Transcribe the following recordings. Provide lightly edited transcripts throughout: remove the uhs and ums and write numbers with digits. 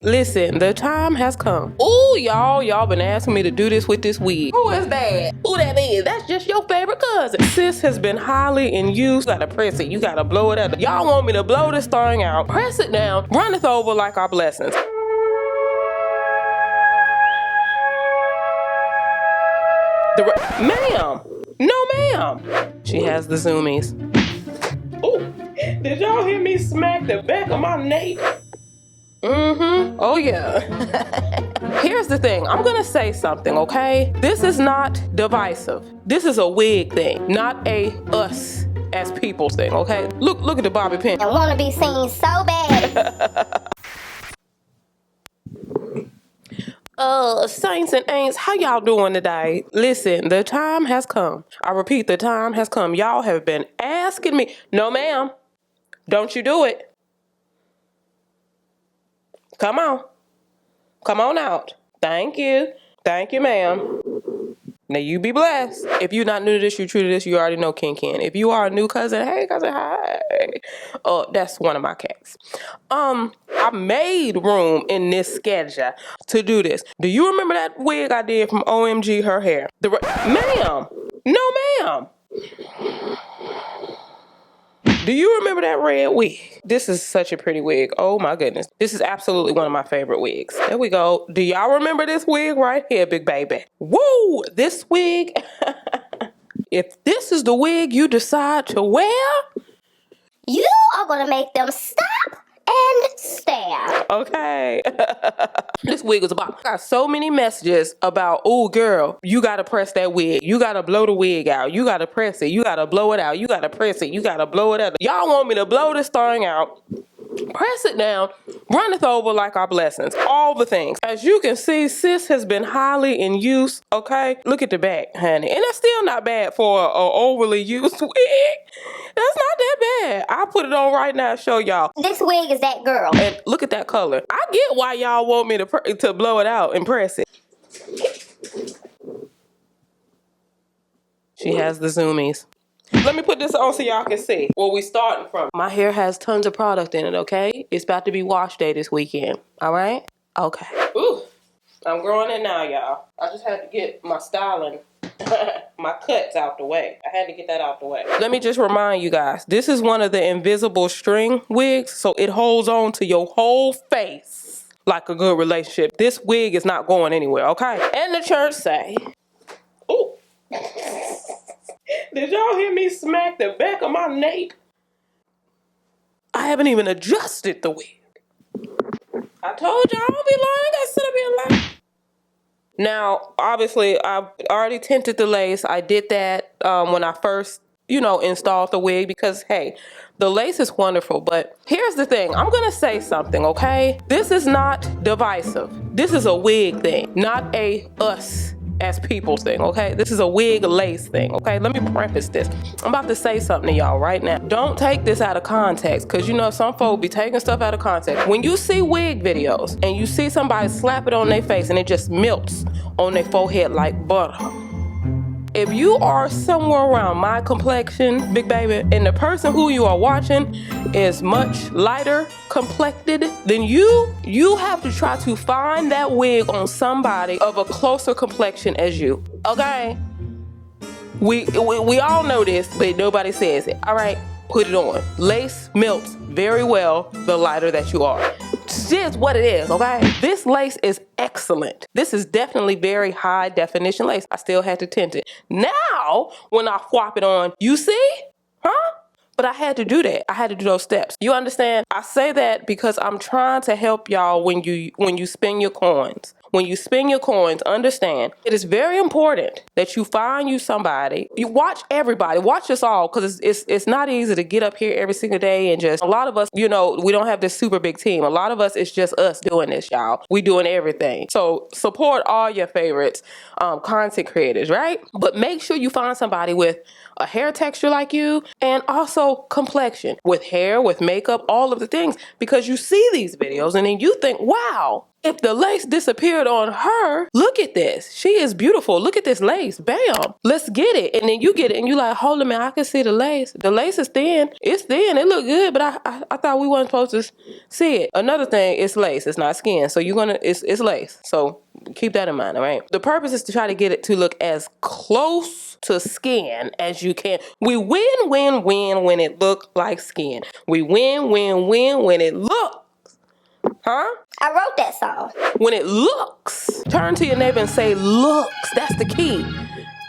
Listen, the time has come. Ooh, y'all been asking me to do this with this wig. Who is that? Who that is? That's just your favorite cousin. Sis has been highly in use. You gotta press it. You gotta blow it out. Y'all want me to blow this thing out, press it down, run it over like our blessings. Ma'am. No, ma'am. She has the zoomies. Ooh, did y'all hear me smack the back of my nape? Mm-hmm. Oh, yeah. Here's the thing. I'm gonna say something, okay? This is not divisive. This is a wig thing, not a us as people thing, okay? Look at the bobby pin. I wanna be seen so bad. Saints and ain'ts, how y'all doing today? Listen, the time has come. I repeat, the time has come. Y'all have been asking me. No, ma'am. Don't you do it. Come on. Come on out. Thank you. Thank you, ma'am. Now you be blessed. If you're not new to this, you're true to this, you already know 𝐿 If you are a new cousin, hey cousin, hi. That's one of my cats. I made room in this schedule to do this. Do you remember that wig I did from OMG Her Hair? Ma'am. No, ma'am. Do you remember that red wig? This is such a pretty wig. Oh my goodness. This is absolutely one of my favorite wigs. There we go. Do y'all remember this wig right here, big baby? Woo! This wig. If this is the wig you decide to wear, you are gonna make them stop and stare. Okay. This wig was about. I got so many messages about, oh girl, you gotta press that wig. You gotta blow the wig out. You gotta press it. You gotta blow it out. You gotta press it. You gotta blow it out. Y'all want me to blow this thing out, press it down, run it over like our blessings. All the things. As you can see, sis has been highly in use, okay? Look at the back, honey. And that's still not bad for an overly used wig. That's not that bad. I'll put it on right now and show y'all. This wig is that girl. And look at that color. I get why y'all want me to blow it out and press it. She has the zoomies. Let me put this on so y'all can see where we starting from. My hair has tons of product in it, okay? It's about to be wash day this weekend, all right? Okay. Ooh, I'm growing in now, y'all. I just had to get my styling, my cuts out the way. I had to get that out the way. Let me just remind you guys, this is one of the invisible string wigs, so it holds on to your whole face like a good relationship. This wig is not going anywhere, okay? And the church say, ooh. Did y'all hear me smack the back of my nape? I haven't even adjusted the wig. I told y'all I don't be lying. I gotta sit up here and lie. Now, obviously, I've already tinted the lace. I did that when I first, installed the wig because, hey, the lace is wonderful. But here's the thing. I'm going to say something, okay? This is not divisive. This is a wig thing, not a us as people thing, okay? This is a wig lace thing, okay? Let me preface this. I'm about to say something to y'all right now. Don't take this out of context, because some folk be taking stuff out of context. When you see wig videos and you see somebody slap it on their face and it just melts on their forehead like butter. If you are somewhere around my complexion, big baby, and the person who you are watching is much lighter complected than you have to try to find that wig on somebody of a closer complexion as you, okay? We all know this, but nobody says it. All right, put it on. Lace melts very well the lighter that you are. It's what it is, okay? This lace is excellent. This is definitely very high definition lace. I still had to tint it. Now, when I swap it on, you see? Huh? But I had to do that. I had to do those steps. You understand? I say that because I'm trying to help y'all when you spend your coins. When you spend your coins, understand it is very important that you find you somebody. You watch everybody, watch us all, because it's not easy to get up here every single day and just, a lot of us, we don't have this super big team. A lot of us, it's just us doing this, y'all. We doing everything. So support all your favorites, content creators, right? But make sure you find somebody with a hair texture like you and also complexion with hair, with makeup, all of the things, because you see these videos and then you think, wow, If the lace disappeared on her, look at this. She is beautiful. Look at this lace. Bam. Let's get it. And then you get it and you like, hold on, man, I can see the lace. The lace is thin. It's thin. It look good, but I thought we weren't supposed to see it. Another thing, it's lace. It's not skin. So it's lace. So keep that in mind, all right? The purpose is to try to get it to look as close to skin as you can. We win when it look like skin. We win when it looks. Huh? I wrote that song. When it looks, turn to your neighbor and say, looks. That's the key.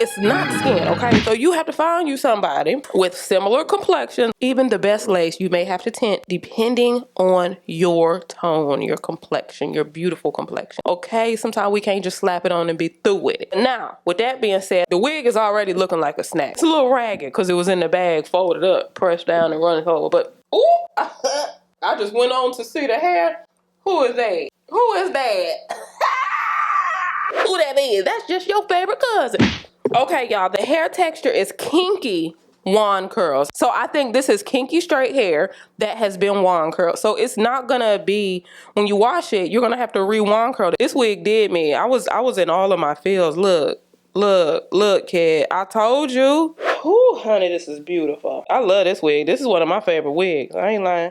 It's not skin, okay? So you have to find you somebody with similar complexion. Even the best lace, you may have to tint depending on your tone, your complexion, your beautiful complexion. Okay? Sometimes we can't just slap it on and be through with it. Now, with that being said, the wig is already looking like a snack. It's a little ragged because it was in the bag, folded up, pressed down and running over. But, ooh, I just went on to see the hair. Who is that? Who is that? Who that is? That's just your favorite cousin. Okay, y'all, the hair texture is kinky wand curls. So I think this is kinky straight hair that has been wand curled. So it's not gonna be, when you wash it, you're gonna have to re-wand curl it. This wig did me. I was in all of my feels. Look, kid. I told you. Whoo, honey, this is beautiful. I love this wig. This is one of my favorite wigs. I ain't lying.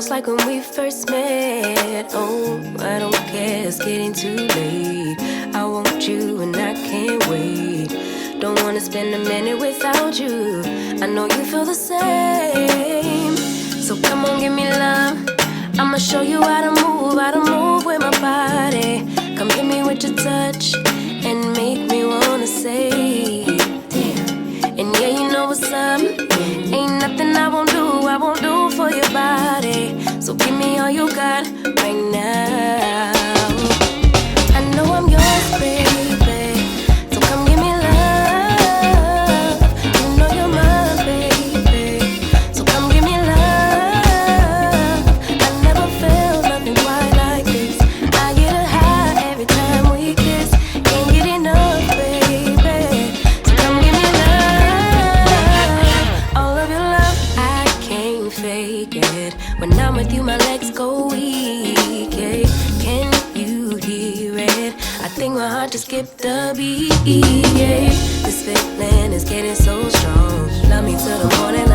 Like when we first met. Oh, I don't care, it's getting too late. I want you and I can't wait. Don't wanna spend a minute without you. I know you feel the same. So come on, give me love. I'ma show you how to move with my body. Come hit me with your touch and make me wanna say, damn. And yeah, you know what's up. Ain't nothing I won't do for your body. So give me all you got right now. I know I'm yours, baby. So come give me love. You know you're mine, baby. So come give me love. I never felt nothing quite like this. I get a high every time we kiss. Can't get enough, baby. So come give me love. All of your love, I can't fake it. When I'm with you, my legs go weak. Yeah. Can you hear it? I think my heart just skipped a beat. Yeah. This feeling is getting so strong. Love me till the morning